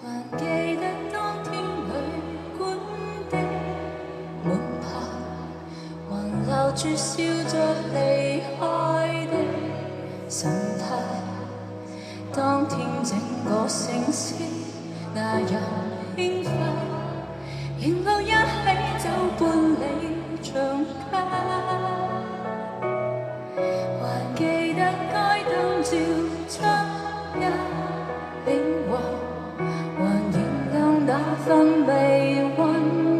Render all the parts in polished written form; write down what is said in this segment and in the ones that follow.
還記得當天旅館的門牌，還留住笑着離開的神態。當天整個城市那樣興奮，沿路一起走半里長街。還記得街燈照出一臉黃，還燃亮那份微溫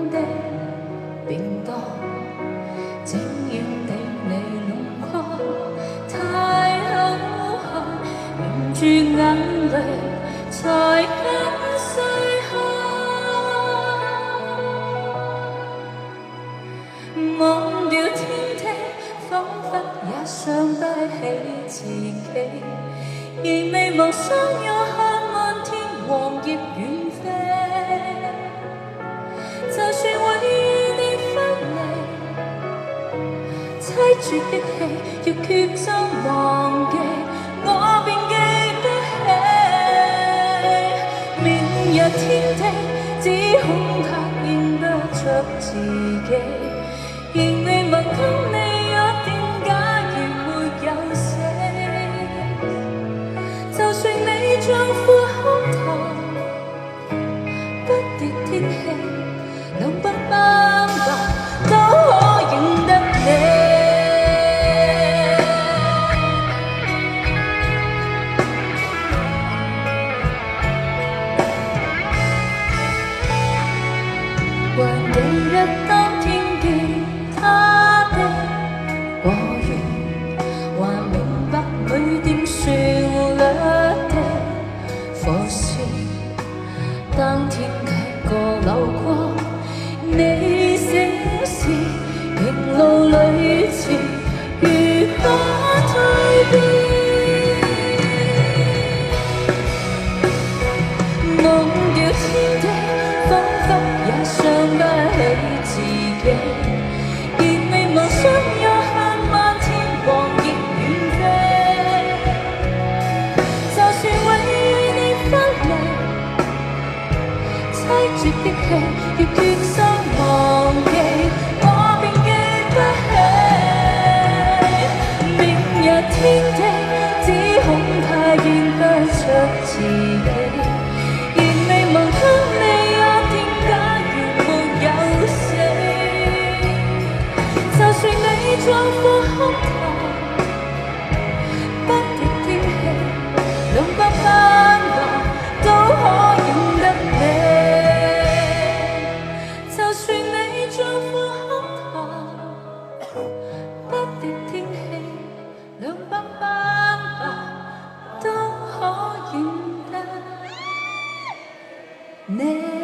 的便當，整遠地離輪廓太好看，忍住眼淚才敢碎下。忘掉天地，彷彿也想不起自己，而未忘相約看漫天黃葉遠飛。就算會與你分離，凄絕的戲要決心忘記，我便記不起。明日天地，只恐怕認不出自己，仍未問給你一點假如沒有死。就算你將闊胸膛，不敵天氣，兩鬢斑白都可認得你。還記得當天見他的果園，還明白每點旋律的火線。當天劇過流過你寫詩，仍路裏前如不蛻變。忘掉天地，彷彿也想不起自己，而未忘相約看漫天黃葉遠飛。就算永與你分離，凄絕的戲要決心忘記，我便記不起。明日天地，只恐怕認不出自己，仍未忘給你一點假如沒有死。就算你壯闊胸膛，不敵天氣，兩鬢斑白都可認得你。就算你壯闊胸膛，不敵天氣，兩鬢斑白都可認得你。